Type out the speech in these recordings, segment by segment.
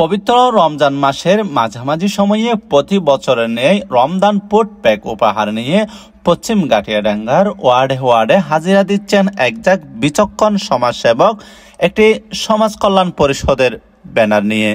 পবিত্র রমজান মাসের মাঝামাঝি সময়ে প্রতি বছরের ন্যায় রমজান ফুড প্যাক উপহার নিয়ে পশ্চিম গাটিয়াডাঙ্গার ওয়ার্ডে ওয়ার্ডে হাজিরা দিচ্ছেন একজাক বিচক্ষণ সমাজসেবক একটি সমাজ কল্যাণ পরিষদের ব্যানার নিয়ে।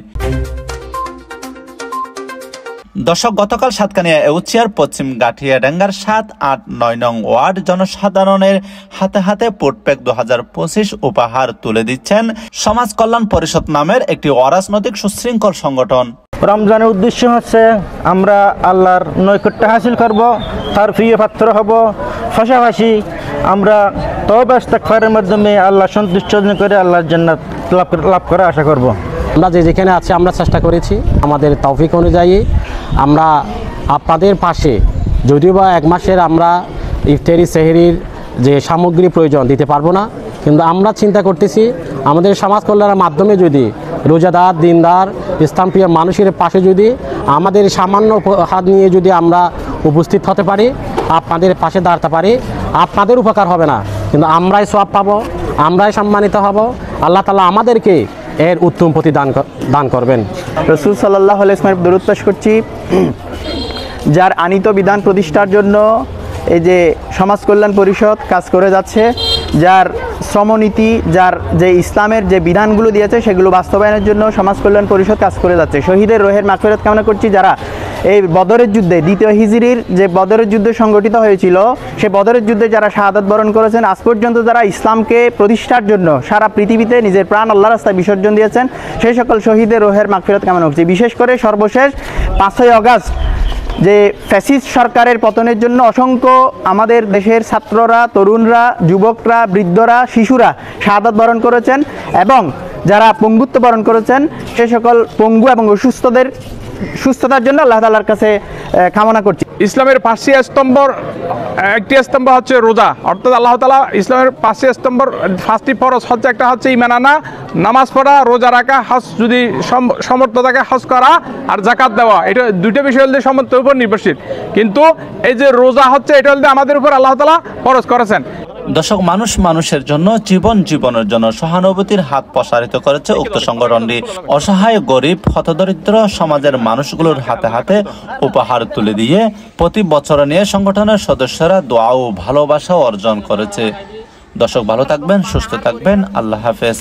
দর্শক, গতকাল সাতকানিয়া এউচিয়ার পশ্চিম গাঠিয়াডাঙ্গার ৭, ৮, ৯ নং ওয়ার্ড জনসাধারণের হাতে হাতে ফুডপ্যাক ২০২৫ উপহার তুলে দিচ্ছেন সমাজ কল্যাণ পরিষদ নামের একটি অরাজনৈতিক সুশৃঙ্খল সংগঠন। রমজানের উদ্দেশ্য হচ্ছে আমরা আল্লাহর নৈকট্য হাসিল করব, তার প্রিয় পাত্র হব, পাশাপাশি আমরা তওবা ইস্তেগফারের মাধ্যমে আল্লাহ সন্তুষ্ট করে আল্লাহর জান্নাত লাভ করার আশা করব। আমরা যেখানে আছি আমরা চেষ্টা করেছি আমাদের তৌফিক অনুযায়ী আমরা আপনাদের পাশে, যদিও বা এক মাসের আমরা ইফতারি সেহরির যে সামগ্রী প্রয়োজন দিতে পারবো না, কিন্তু আমরা চিন্তা করতেছি আমাদের সমাজ কল্যাণের মাধ্যমে যদি রোজাদার, দিনদার, ইসলামপ্রিয় মানুষের পাশে যদি আমাদের সামান্য হাত নিয়ে যদি আমরা উপস্থিত হতে পারি, আপনাদের পাশে দাঁড়াতে পারি, আপনাদের উপকার হবে না কিন্তু আমরাই সওয়াব পাবো, আমরাই সম্মানিত হব। আল্লাহ তাআলা আমাদেরকে এর উত্তম প্রতিদান দান করবেন। রাসূল সাল্লাল্লাহু আলাইহি ওয়াসাল্লামের দরুদ পেশ করছি, যার আনিত বিধান প্রতিষ্ঠার জন্য এই যে সমাজ কল্যাণ পরিষদ কাজ করে যাচ্ছে, যার শ্রমনীতি, যার যে ইসলামের যে বিধানগুলো দিয়েছে সেগুলো বাস্তবায়নের জন্য সমাজ কল্যাণ পরিষদ কাজ করে যাচ্ছে। শহীদের রোহের মাগফিরাত কামনা করছি, যারা এই বদরের যুদ্ধে, দ্বিতীয় হিজরির যে বদরের যুদ্ধ সংগঠিত হয়েছিল, সে বদরের যুদ্ধে যারা শাহাদাত বরণ করেছেন, আজ পর্যন্ত যারা ইসলামকে প্রতিষ্ঠার জন্য সারা পৃথিবীতে নিজের প্রাণ আল্লাহর রাস্তায় বিসর্জন দিয়েছেন, সেই সকল শহীদের রোহের মাগফিরাত কামনা করছি। বিশেষ করে সর্বশেষ ৫ই আগস্ট যে ফ্যাসিস্ট সরকারের পতনের জন্য অসংখ্য আমাদের দেশের ছাত্ররা, তরুণরা, যুবকরা, বৃদ্ধরা, শিশুরা শাহাদাত বরণ করেছেন এবং যারা পঙ্গুত্ব বরণ করেছেন, সে সকল পঙ্গু এবং অসুস্থদের সুস্থতার জন্য আল্লাহ তাআলার কাছে কামনা করছি। ইসলামের ৫টি স্তম্ভর একটি স্তম্ভ হচ্ছে রোজা, অর্থাৎ আল্লাহ তাআলা ইসলামের 5টি স্তম্ভর 5টি ফরজ হচ্ছে, একটা হচ্ছে ঈমান আনা, নামাজ পড়া, রোজা রাখা, হজ যদি সমর্থ থাকে হজ করা, আর যাকাত দেওয়া। এটা দুইটা বিষয় হলে সমর্থের উপর নির্ভরশীল, কিন্তু এই যে রোজা হচ্ছে এটা হলে আমাদের উপর আল্লাহ তাআলা ফরজ করেছেন। দর্শক, মানুষের জন্য, জীবনের জন্য সহানুভূতির হাত প্রসারিত করেছে উক্ত সংগঠনটি। অসহায়, গরিব, হতদরিদ্র সমাজের মানুষগুলোর হাতে হাতে উপহার তুলে দিয়ে প্রতি বছর নিয়ে সংগঠনের সদস্যরা দোয়া ও ভালোবাসা অর্জন করেছে। দর্শক, ভালো থাকবেন, সুস্থ থাকবেন, আল্লাহ হাফেজ।